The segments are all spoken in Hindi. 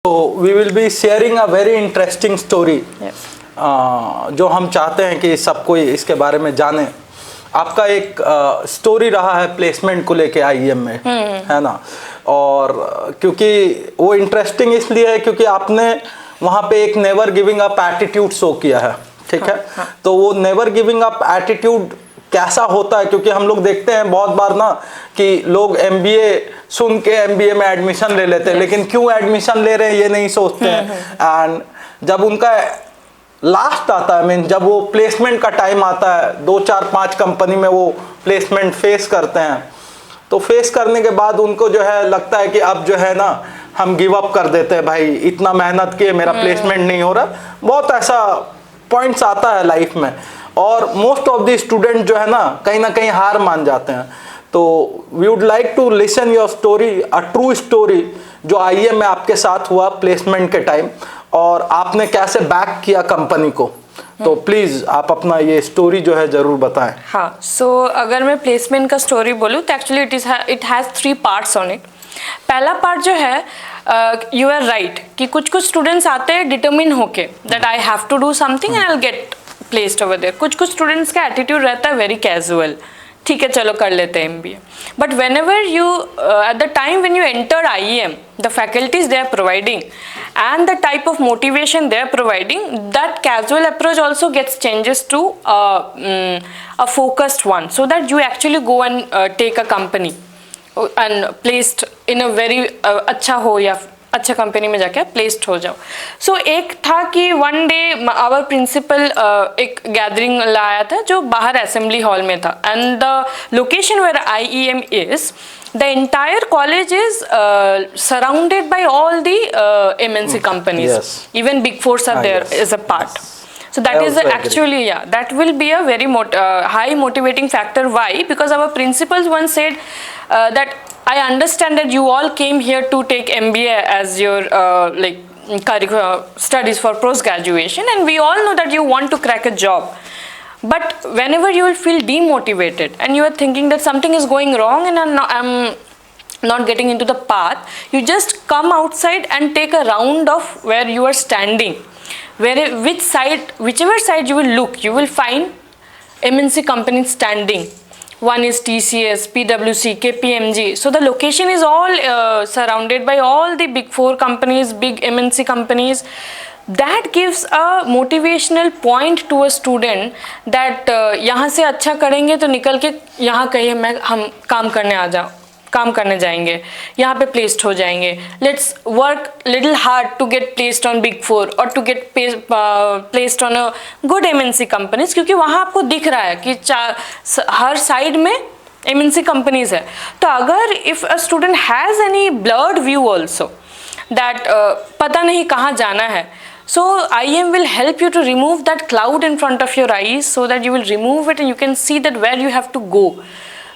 तो we will be sharing a very interesting story जो हम चाहते हैं कि सब कोई इसके बारे में जाने। आपका एक स्टोरी रहा है प्लेसमेंट को लेके आईएम में, है ना? और क्योंकि वो इंटरेस्टिंग इसलिए है क्योंकि आपने वहाँ पे एक never giving up attitude show किया है, ठीक है? तो वो नेवर गिविंग अप एटीट्यूड कैसा होता है, क्योंकि हम लोग देखते हैं बहुत बार ना कि लोग एमबीए सुन के एमबीए में एडमिशन ले लेते हैं, लेकिन क्यों एडमिशन ले रहे हैं ये नहीं सोचते हैं। एंड जब उनका लास्ट आता है, मीन जब वो प्लेसमेंट का टाइम आता है, 2 4 5 कंपनी में वो प्लेसमेंट फेस करते हैं, तो फेस करने के बाद उनको जो है लगता है कि अब जो है ना हम गिव अप कर देते हैं, भाई इतना मेहनत किए मेरा प्लेसमेंट नहीं हो रहा। बहुत ऐसा पॉइंट्स आता है लाइफ में, और मोस्ट ऑफ द स्टूडेंट जो है ना कहीं हार मान जाते हैं। तो we would like to listen your story, a true story जो आईएम में आपके साथ हुआ प्लेसमेंट के टाइम, और आपने कैसे बैक किया कंपनी को। तो प्लीज आप अपना ये स्टोरी जो है जरूर बताएं। हाँ, सो अगर मैं प्लेसमेंट का स्टोरी बोलूँ तो actually it has 3 parts on it. पहला पार्ट जो है, यू आर राइट कि कुछ स्टूडेंट्स आते हैं डिटर्मिन होके that I have to do something and I will get placed over there. कुछ स्टूडेंट्स का एटीट्यूड रहता है वेरी कैजुअल, ठीक है चलो कर लेते हैं MBA. But whenever you at the time when you enter IIM, the faculties they are providing and the type of motivation they are providing, that casual approach also gets changes to a focused one, so that you actually go and take a company and placed in a very अच्छा हो या अच्छा कंपनी में जाके प्लेस्ड हो जाओ। सो एक था कि वन डे आवर प्रिंसिपल एक गैदरिंग लाया था जो बाहर असेंबली हॉल में था, and the location where IEM is, the entire college is surrounded by all the MNC companies. Yes. Even big fours are there yes. as a part. Yes. So that is actually, yeah, that will be a very high motivating factor. Why? Because our principals once said that I understand that you all came here to take MBA as your studies for post graduation, and we all know that you want to crack a job. But whenever you will feel demotivated and you are thinking that something is going wrong and I'm not getting into the path, you just come outside and take a round of where you are standing. Whichever side you will look, you will find MNC companies standing. One is TCS, PwC, KPMG. So the location is all surrounded by all the big 4 companies, big MNC companies. That gives a motivational point to a student that यहाँ से अच्छा करेंगे तो निकल के यहाँ कहीं हम काम करने जाएंगे, यहाँ पे प्लेस्ड हो जाएंगे। Let's work little hard to get placed on big 4 और to get placed on a good MNC companies, क्योंकि वहाँ आपको दिख रहा है कि हर साइड में एमएनसी कंपनीज है। तो अगर if a student has any blurred view also that पता नहीं कहाँ जाना है, so IEM will help you to remove that cloud in front of your eyes, so that you will remove it and you can see that where you have to go.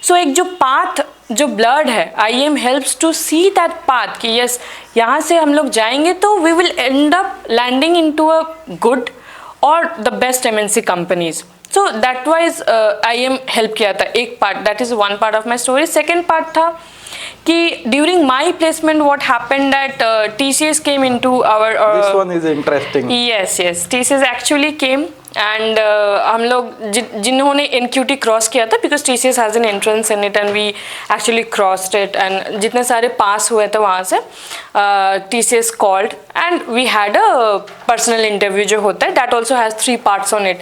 So एक जो path जो blurred है, IEM helps to see that path कि yes यहाँ से हम लोग जाएंगे तो we will end up landing into a good or the best MNC companies. So that wise IEM help किया था एक part, that is one part of my story. Second part था कि during my placement what happened that TCS came into our this one is interesting. yes TCS actually came and हम लोग जिन्होंने NQT क्रॉस किया था, because TCS has an entrance in it and we actually crossed it, and जितने सारे पास हुए थे वहाँ से TCS called and we had a personal interview जो होता है, that also has 3 parts on it.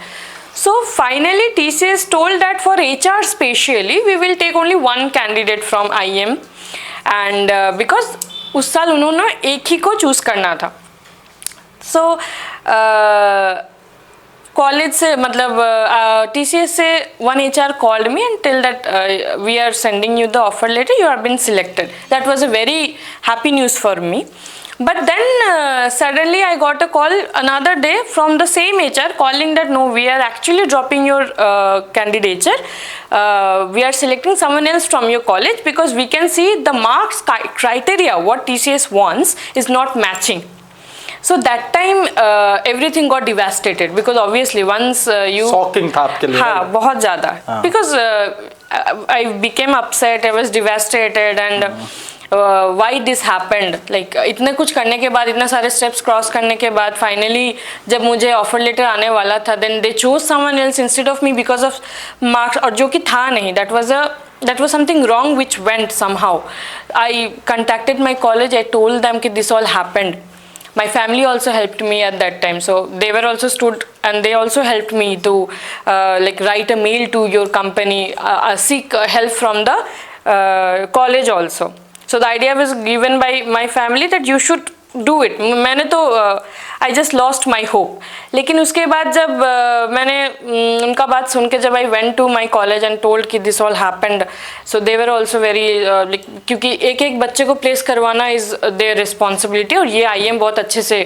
So finally TCS told that for HR specially we will take only 1 candidate from IEM, and because उस साल उन्होंने एक ही को चूज करना था। So कॉलेज से मतलब TCS से one HR called me and tell that we are sending you the offer letter, you have been selected. That was a very happy news for me. But then suddenly I got a call another day from the same HR calling that no, we are actually dropping your candidature. We are selecting someone else from your college because we can see the marks criteria what TCS wants is not matching. So that time everything got devastated because obviously once you shocking था आपके लिए। हाँ बहुत ज़्यादा because I became upset, I was devastated and why this happened, like इतने कुछ करने के बाद, इतने सारे स्टेप्स क्रॉस करने के बाद फाइनली जब मुझे ऑफर लेटर आने वाला था, then they chose someone else instead of me because of marks, और जो कि था नहीं, that was something wrong which went somehow. I contacted my college, I told them that this all happened. My family also helped me at that time, so they were also stood and they also helped me to like write a mail to your company, seek help from the college also. So the idea was given by my family that you should do it. मैंने तो I just lost my hope. लेकिन उसके बाद जब मैंने उनका बात सुन के जब I went to my college and told कि this all happened, so they were also very like, क्योंकि एक एक बच्चे को प्लेस करवाना is their responsibility और ये IM बहुत अच्छे से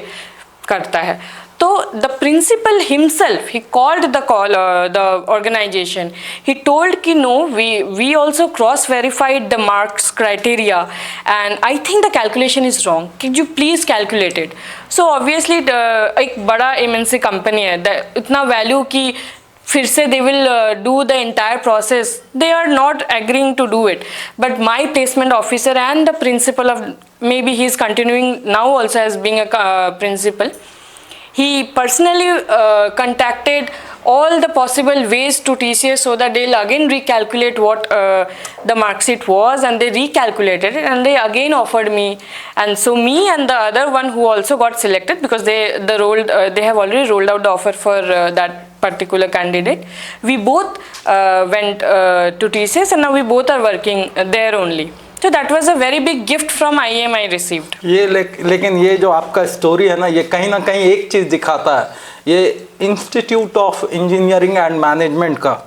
करता है. So the principal himself, he called the organization. He told कि no, we also cross-verified the marks criteria, and I think the calculation is wrong. Could you please calculate it? So obviously एक बड़ा MNC company है, इतना value कि फिर से they will do the entire process. They are not agreeing to do it. But my placement officer and the principal of, maybe he is continuing now also as being a principal. He personally contacted all the possible ways to TCS so that they'll again recalculate what the mark sheet was, and they recalculated it and they again offered me. And so me and the other one who also got selected, because they have already rolled out the offer for that particular candidate. We both went to TCS and now we both are working there only. So that was a very big gift from IIM I received. ये लेकिन ये जो आपका स्टोरी है ना, ये कहीं ना कहीं एक चीज़ दिखाता है, ये Institute of engineering and Management का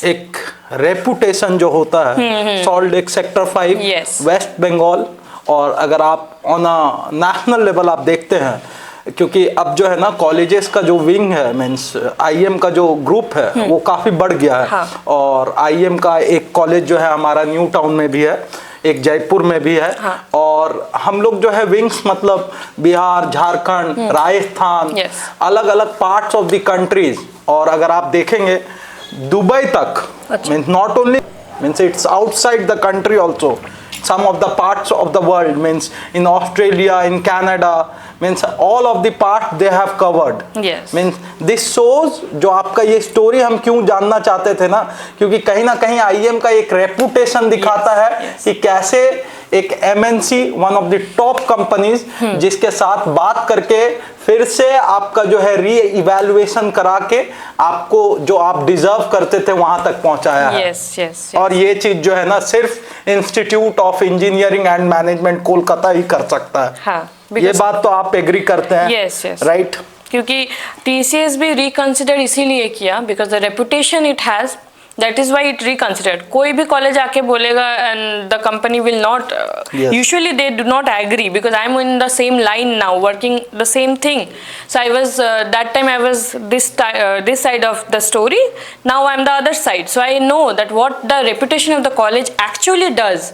एक रेपुटेशन जो होता है, सॉल्ट लेक सेक्टर 5, वेस्ट बंगाल, और अगर आप ऑन अ नेशनल लेवल आप देखते हैं, क्योंकि अब जो है ना कॉलेजेस का जो विंग है, मीन्स आईएम का जो ग्रुप है वो काफ़ी बढ़ गया है. हाँ. और आईएम का एक कॉलेज जो है हमारा न्यू टाउन में भी है, एक जयपुर में भी है. हाँ. और हम लोग जो है विंग्स मतलब बिहार, झारखंड, राजस्थान, अलग अलग पार्ट्स ऑफ द कंट्रीज, और अगर आप देखेंगे दुबई तक, means not only means it's outside the country also, some of the parts of the world, means in Australia, in Canada, means all of the parts they have covered. Yes. Means this shows, जो आपका ये स्टोरी हम क्यों जानना चाहते थे ना, क्योंकि कहीं ना कहीं आईएम का एक रेपुटेशन दिखाता है कि कैसे एक MNC, one of the top companies, जिसके साथ बात करके फिर से आपका जो है री इवैल्यूएशन करा के आपको जो आप डिजर्व करते थे वहां तक पहुंचाया है. yes. और ये चीज जो है ना सिर्फ institute of engineering and management Kolkata ही कर सकता है. हाँ, ये बात तो आप एग्री करते हैं? yes. राइट. क्योंकि TCS भी रिकंसिडर इसीलिए किया because the reputation it has, that is why it reconsidered. कोई भी कॉलेज आके बोलेगा and the company will not usually they do not agree, because I am in the same line now working the same thing. So I was that time I was this side of the story, now I am the other side, so I know that what the reputation of the college actually does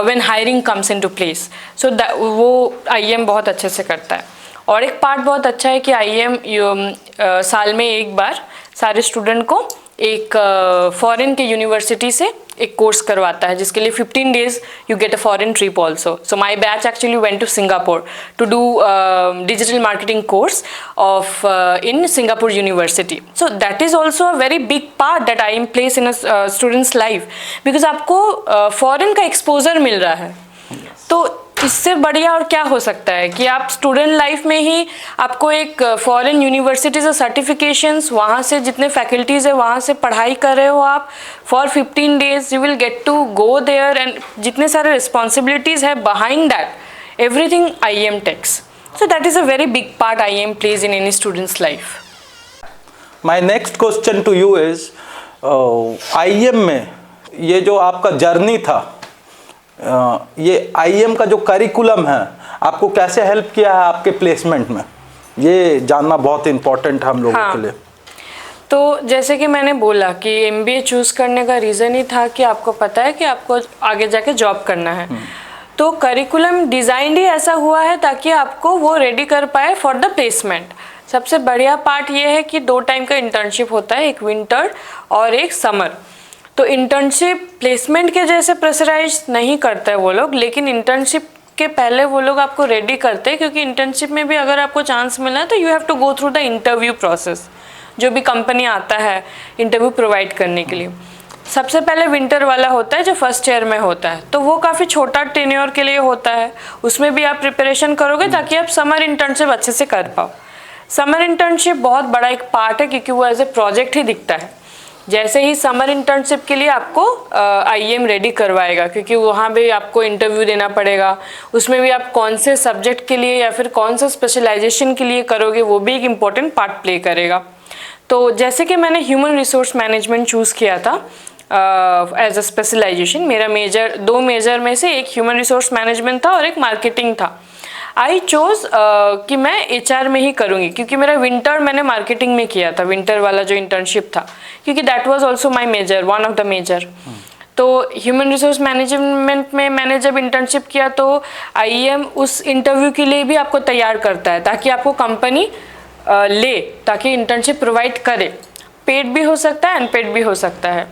when hiring comes into place. So that वो IIM बहुत अच्छे से करता है. और एक पार्ट बहुत अच्छा है कि IIM साल में एक बार सारे स्टूडेंट को एक फॉरेन के यूनिवर्सिटी से एक कोर्स करवाता है, जिसके लिए 15 days you get a foreign trip also. So my batch actually went to Singapore to do digital marketing course of in Singapore university. So that is also a very big part that IIM plays in a student's life, because आपको फॉरेन का एक्सपोजर मिल रहा है. तो इससे बढ़िया और क्या हो सकता है कि आप स्टूडेंट लाइफ में ही आपको एक फॉरेन यूनिवर्सिटीज सर्टिफिकेशंस, वहाँ से जितने फैकल्टीज़ है वहाँ से पढ़ाई कर रहे हो आप for 15 days, you will get to go there, and जितने सारे रिस्पॉन्सिबिलिटीज़ है behind that everything IIM takes. So that is a very big part IIM plays in any student's life. My next question to you is, IIM में ये जो आपका जर्नी था, ये IIM का जो करिकुलम है आपको कैसे हेल्प किया है आपके प्लेसमेंट में, ये जानना बहुत इम्पोर्टेंट है हम लोगों के लिए. तो जैसे कि मैंने बोला कि MBA चूज़ करने का रीज़न ही था कि आपको पता है कि आपको आगे जाके जॉब करना है. तो करिकुलम डिज़ाइन ही ऐसा हुआ है ताकि आपको वो रेडी कर पाए फॉर द प्लेसमेंट. सबसे बढ़िया पार्ट ये है कि 2 टाइम का इंटर्नशिप होता है, एक विंटर और एक समर. तो इंटर्नशिप प्लेसमेंट के जैसे प्रेशराइज नहीं करते हैं वो लोग, लेकिन इंटर्नशिप के पहले वो लोग आपको रेडी करते हैं, क्योंकि इंटर्नशिप में भी अगर आपको चांस मिलना है तो you have to go through the interview process. जो भी कंपनी आता है इंटरव्यू प्रोवाइड करने के लिए, सबसे पहले विंटर वाला होता है जो फर्स्ट ईयर में होता है, तो वो काफ़ी छोटा टेन्योर के लिए होता है। उसमें भी आप प्रिपरेशन करोगे ताकि आप समर इंटर्नशिप अच्छे से कर पाओ। समर इंटर्नशिप बहुत बड़ा एक पार्ट है, क्योंकि वो एज ए प्रोजेक्ट ही दिखता है। जैसे ही समर इंटर्नशिप के लिए आपको IEM रेडी करवाएगा, क्योंकि वहाँ भी आपको इंटरव्यू देना पड़ेगा। उसमें भी आप कौन से सब्जेक्ट के लिए या फिर कौन सा स्पेशलाइजेशन के लिए करोगे, वो भी एक इम्पॉर्टेंट पार्ट प्ले करेगा। तो जैसे कि मैंने ह्यूमन रिसोर्स मैनेजमेंट चूज़ किया था एज अ स्पेशलाइजेशन, मेरा मेजर 2 मेजर में से एक ह्यूमन रिसोर्स मैनेजमेंट था और एक मार्केटिंग था। आई चोज़ कि मैं HR में ही करूँगी, क्योंकि मेरा विंटर मैंने मार्केटिंग में किया था, विंटर वाला जो इंटर्नशिप था, क्योंकि that was also my major, one of the major. तो ह्यूमन रिसोर्स मैनेजमेंट में मैंने जब इंटर्नशिप किया तो IEM उस इंटरव्यू के लिए भी आपको तैयार करता है, ताकि आपको कंपनी ले, ताकि इंटर्नशिप प्रोवाइड करे। पेड भी हो सकता है, अनपेड भी हो सकता है।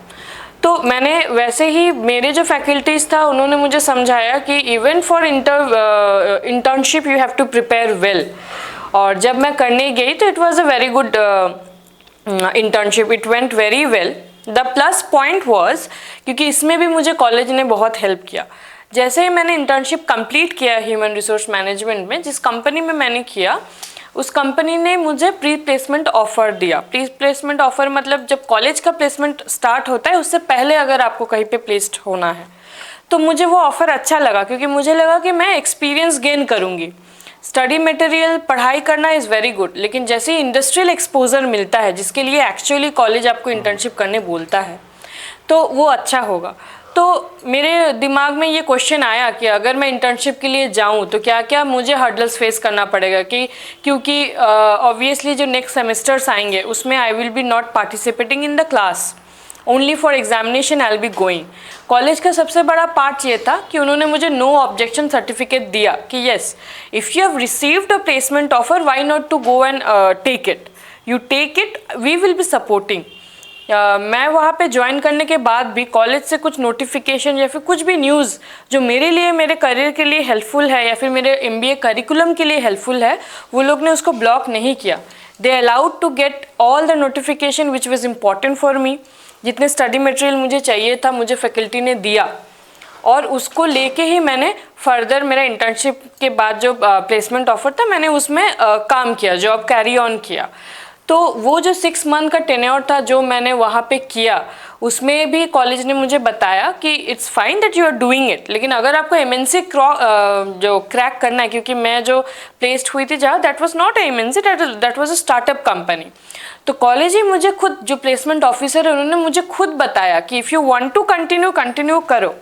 तो मैंने वैसे ही, मेरे जो फैकल्टीज़ था उन्होंने मुझे समझाया कि even for internship you have to prepare well. और जब मैं करने गई तो it was a very good internship, it went very well. The plus point was, क्योंकि इसमें भी मुझे कॉलेज ने बहुत हेल्प किया। जैसे ही मैंने इंटर्नशिप कंप्लीट किया ह्यूमन रिसोर्स मैनेजमेंट में, जिस कंपनी में मैंने किया, उस कंपनी ने मुझे प्री प्लेसमेंट ऑफर दिया। प्री प्लेसमेंट ऑफर मतलब जब कॉलेज का प्लेसमेंट स्टार्ट होता है उससे पहले अगर आपको कहीं पे प्लेस्ड होना है, तो मुझे वो ऑफर अच्छा लगा, क्योंकि मुझे लगा कि मैं एक्सपीरियंस गेन करूँगी। स्टडी मटेरियल पढ़ाई करना इज़ वेरी गुड, लेकिन जैसे ही इंडस्ट्रियल एक्सपोजर मिलता है, जिसके लिए एक्चुअली कॉलेज आपको इंटर्नशिप करने बोलता है, तो वो अच्छा होगा। तो मेरे दिमाग में ये क्वेश्चन आया कि अगर मैं इंटर्नशिप के लिए जाऊं तो क्या क्या मुझे हर्डल्स फेस करना पड़ेगा, कि क्योंकि ऑब्वियसली जो नेक्स्ट सेमेस्टर्स आएंगे उसमें I will be not participating in the class, only for examination I will be going. College का सबसे बड़ा पार्ट ये था कि उन्होंने मुझे नो ऑब्जेक्शन सर्टिफिकेट दिया कि yes, if you have received a placement offer, why not to go and take it, you take it, we will be supporting. मैं वहाँ पे ज्वाइन करने के बाद भी कॉलेज से कुछ नोटिफिकेशन या फिर कुछ भी न्यूज़ जो मेरे लिए, मेरे करियर के लिए हेल्पफुल है या फिर मेरे MBA करिकुलम के लिए हेल्पफुल है, वो लोग ने उसको ब्लॉक नहीं किया। They allowed to get all the notification which was important for me. जितने स्टडी मटेरियल मुझे चाहिए था मुझे फैकल्टी ने दिया, और उसको लेके ही मैंने फर्दर मेरा इंटर्नशिप के बाद जो प्लेसमेंट ऑफर था मैंने उसमें काम किया, जॉब कैरी ऑन किया। तो वो जो 6 मंथ का टेन्योर था जो मैंने वहाँ पे किया, उसमें भी कॉलेज ने मुझे बताया कि it's fine that you are doing it, लेकिन अगर आपको MNC जो क्रैक करना है, क्योंकि मैं जो प्लेस्ड हुई थी जहाँ, that was not MNC, that was a startup company. तो कॉलेज ही मुझे खुद, जो प्लेसमेंट ऑफिसर है उन्होंने मुझे खुद बताया कि if you want to continue करो।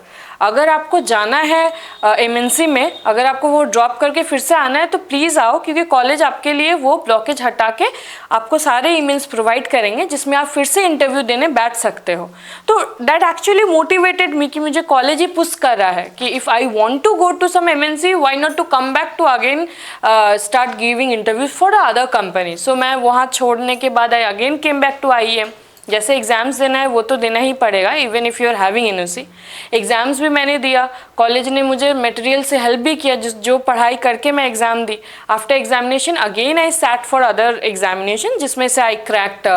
अगर आपको जाना है MNC में, अगर आपको वो ड्रॉप करके फिर से आना है तो प्लीज़ आओ, क्योंकि कॉलेज आपके लिए वो ब्लॉकेज हटा के आपको सारे ईमेल्स प्रोवाइड करेंगे जिसमें आप फिर से इंटरव्यू देने बैठ सकते हो। तो दैट एक्चुअली मोटिवेटेड मी कि मुझे कॉलेज ही पुश कर रहा है कि if I want to go to some MNC, why not to come back to again start giving interviews for the other company. So मैं वहाँ छोड़ने के बाद I again came back to IEM। जैसे एग्ज़ाम्स देना है वो तो देना ही पड़ेगा, even if you are having NOC। Exams भी मैंने दिया, कॉलेज ने मुझे मटेरियल से हेल्प भी किया, जो पढ़ाई करके मैं एग्ज़ाम दी। After examination again I sat for other examination, जिसमें से I cracked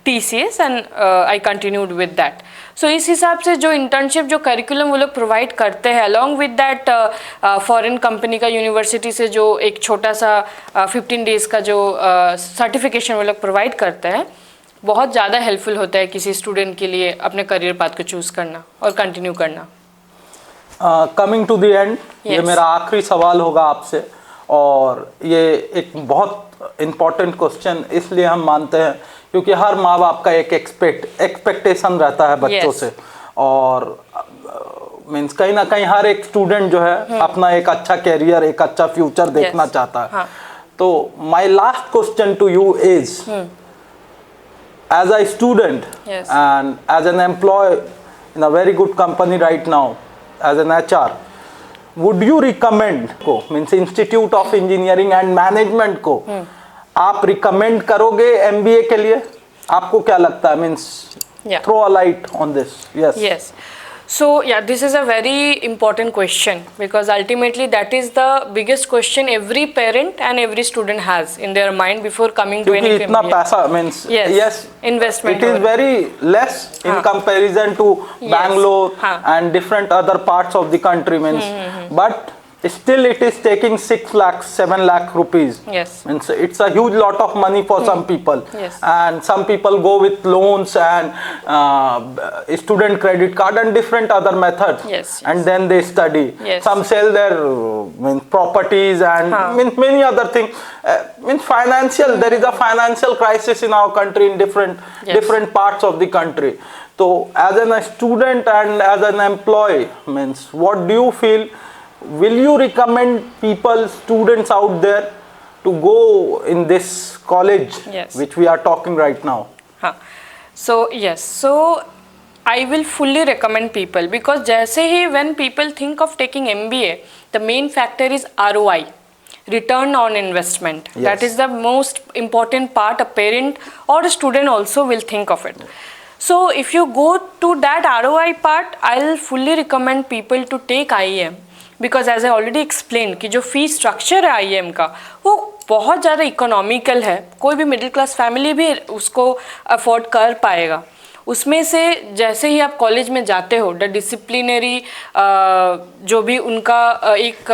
TCS and I continued with that. So इस हिसाब से जो इंटर्नशिप, जो करिकुलम वो लोग प्रोवाइड करते हैं, along with that foreign company का यूनिवर्सिटी से जो एक छोटा सा 15 डेज़ का जो सर्टिफिकेशन वो लोग प्रोवाइड करते हैं, बहुत ज़्यादा हेल्पफुल होता है किसी स्टूडेंट के लिए अपने करियर पाथ को चूज़ करना और कंटिन्यू करना। कमिंग टू द एंड, ये मेरा आखिरी सवाल होगा आपसे, और ये एक बहुत इम्पॉर्टेंट क्वेश्चन इसलिए हम मानते हैं क्योंकि हर माँ बाप का एक एक्सपेक्टेशन रहता है बच्चों से, और मीन्स कहीं ना कहीं हर एक स्टूडेंट जो है अपना एक अच्छा कैरियर, एक अच्छा फ्यूचर देखना चाहता है। तो my last question to you is, as a student and as an employee in a very good company right now as an HR, would you recommend को, means Institute of Engineering and Management को आप recommend करोगे MBA के लिए? आपको क्या लगता है, means Yeah. throw a light on this. Yes. Yes. So yeah, this is a very important question, because ultimately that is the biggest question every parent and every student has in their mind before coming to क्योंकि any इतना MBA. पैसा means yes, investment it is over. very less in हाँ. comparison to Yes. Bangalore हाँ. and different other parts of the country means, but still it is taking 6 lakh 7 lakh rupees. Yes. Means it's a huge lot of money for some people. Yes. And some people go with loans and student credit card and different other methods. Yes, yes. And then they study. Yes. Some sell their means properties and हाँ. means many other things. Means financial, there is a financial crisis in our country in different Yes. different parts of the country. So as a student and as an employee, means what do you feel? Will you recommend people, students out there, to go in this college Yes. which we are talking right now? हाँ. So yes, so I will fully recommend people, because जैसे ही when people think of taking MBA, the main factor is ROI, return on investment. Yes. That is the most important part a parent or a student also will think of it. So if you go to that ROI part, I'll fully recommend people to take IEM, because as I already explained कि जो फी स्ट्रक्चर है IEM का वो बहुत ज़्यादा इकोनॉमिकल है, कोई भी मिडिल क्लास फैमिली भी उसको अफोर्ड कर पाएगा. उसमें से जैसे ही आप कॉलेज में जाते हो, द डिसिप्लिनरी जो भी उनका एक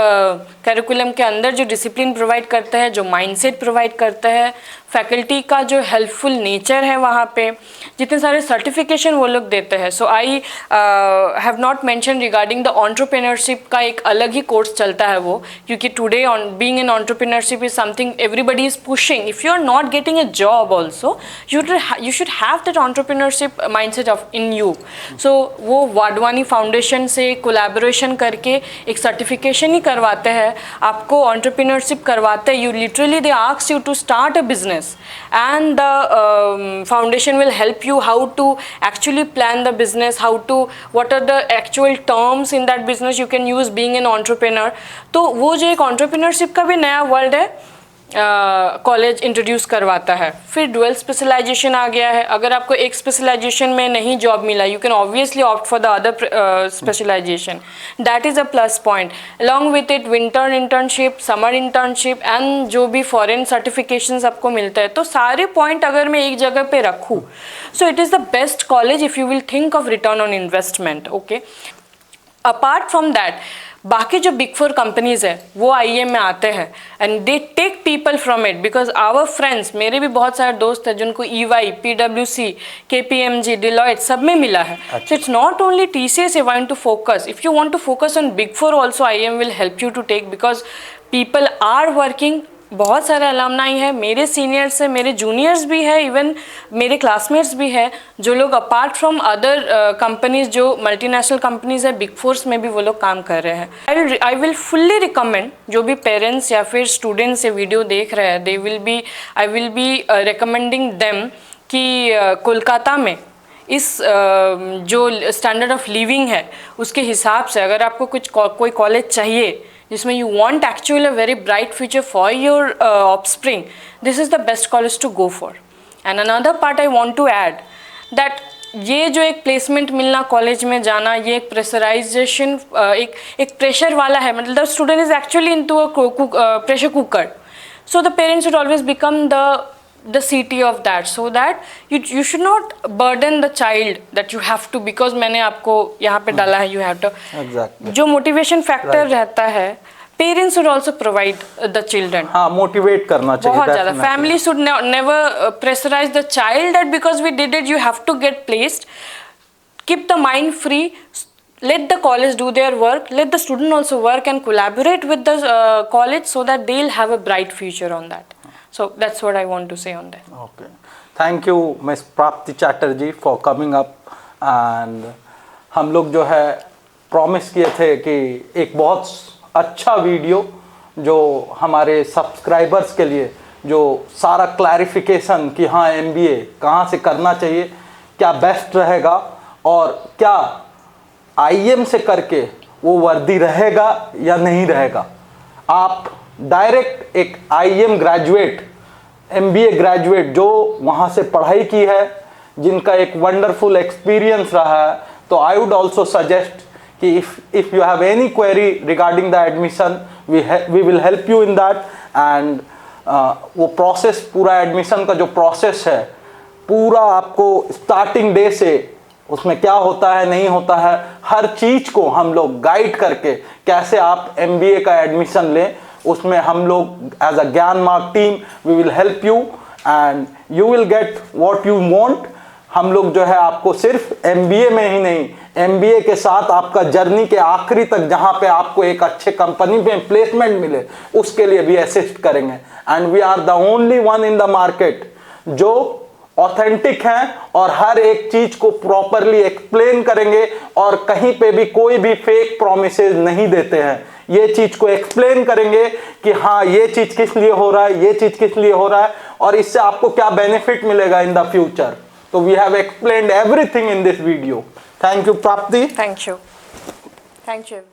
करिकुलम के अंदर जो डिसिप्लिन प्रोवाइड करता है, जो माइंडसेट प्रोवाइड करता है, फैकल्टी का जो हेल्पफुल नेचर है वहाँ पे, जितने सारे सर्टिफिकेशन वो लोग देते हैं. So I have not mention regarding the entrepreneurship का एक अलग ही कोर्स चलता है वो, क्योंकि today on being in entrepreneurship is something everybody is pushing. If you are not getting a job also, you should have that entrepreneurship mindset of in you. So वो वाडवानी फाउंडेशन से कोलैबोरेशन करके एक सर्टिफिकेशन ही करवाते हैं, आपको entrepreneurship करवाते हैं. You literally they ask you to start a business, and the foundation will help you how to actually plan the business, what are the actual terms in that business you can use being an entrepreneur. तो वो जो एक entrepreneurship का भी नया वर्ल्ड है कॉलेज इंट्रोड्यूस करवाता है. फिर डुअल स्पेशलाइजेशन आ गया है. अगर आपको एक स्पेशलाइजेशन में नहीं जॉब मिला, you can obviously opt for the other specialization. That is a plus point. Along with it winter internship, summer internship and जो भी फॉरेन सर्टिफिकेशंस आपको मिलता है. तो सारे पॉइंट अगर मैं एक जगह पे रखूँ, so it is the best college if you will think of return on investment. Okay, apart from that बाकी जो बिग 4 कंपनीज है वो IEM में आते हैं and they take people from it. Because our friends, मेरे भी बहुत सारे दोस्त हैं जिनको EY, PwC, KPMG, Deloitte सब में मिला है. So it's not only TCS you want to focus. If you want to focus on big 4 also, IEM will help you to take, because people are working. बहुत सारे अलमनाई है, मेरे सीनियर्स है, मेरे जूनियर्स भी है, इवन मेरे क्लासमेट्स भी है, जो लोग अपार्ट फ्रॉम अदर कंपनीज, जो मल्टीनेशनल कंपनीज है, बिग 4 में भी वो लोग काम कर रहे हैं. आई विल फुल्ली रिकमेंड, जो भी पेरेंट्स या फिर स्टूडेंट्स ये वीडियो देख रहे हैं, I will be recommending them कि कोलकाता में इस जो स्टैंडर्ड ऑफ लिविंग है उसके हिसाब से अगर आपको कोई कॉलेज चाहिए जिसमें you want actually a very bright future for your offspring, this is the best college to go for. And another part I want to add that ये जो एक प्लेसमेंट मिलना, कॉलेज में जाना, ये एक प्रेशराइजेशन, एक प्रेशर वाला है. मतलब the student is actually into a pressure cooker. So the parents should always become the CT of that, so that you should not burden the child that you have to, because मैंने आपको यहाँ पे डाला है, you have to. Exactly. जो मोटिवेशन फैक्टर रहता है, parents should also provide the children. हाँ, मोटिवेट करना चाहिए बहुत ज़्यादा. Family should never pressurise the child that because we did it you have to get placed. Keep the mind free. Let the college do their work. Let the student also work and collaborate with the college so that they'll have a bright future on that. So that's what I want to say on that. Okay. Thank you, Ms. Prapti Chatterjee, for coming up. And हम लोग जो है प्रॉमिस किए थे कि एक बहुत अच्छा वीडियो जो हमारे सब्सक्राइबर्स के लिए, जो सारा क्लैरिफिकेशन कि हाँ MBA कहाँ से करना चाहिए, क्या बेस्ट रहेगा और क्या IEM से करके वो वर्दी रहेगा या नहीं रहेगा. आप डायरेक्ट एक IEM ग्रेजुएट, MBA ग्रेजुएट जो वहाँ से पढ़ाई की है, जिनका एक वंडरफुल एक्सपीरियंस रहा है, तो आई वुड ऑल्सो सजेस्ट कि if you have any query regarding the admission, we will help you in that. And वो प्रोसेस, पूरा एडमिशन का जो प्रोसेस है, पूरा आपको स्टार्टिंग डे से उसमें क्या होता है नहीं होता है, हर चीज़ को हम लोग गाइड करके कैसे आप MBA का एडमिशन लें, उसमें हम लोग as a Gyan Marg team we will help you and you will get what you want. हम लोग जो है आपको सिर्फ MBA में ही नहीं, MBA के साथ आपका जर्नी के आखिरी तक जहां पे आपको एक अच्छे कंपनी में प्लेसमेंट मिले, उसके लिए भी असिस्ट करेंगे। And we are the only one in the market जो ऑथेंटिक हैं और हर एक चीज को प्रॉपरली एक्सप्लेन करेंगे और कहीं पे भी कोई भी फेक प्रोमिसेस नहीं देते हैं। ये चीज को एक्सप्लेन करेंगे कि हाँ ये चीज किस लिए हो रहा है, ये चीज किस लिए हो रहा है और इससे आपको क्या बेनिफिट मिलेगा in the future. So we have explained everything in this video. Thank you, Prapti. Thank you. Thank you.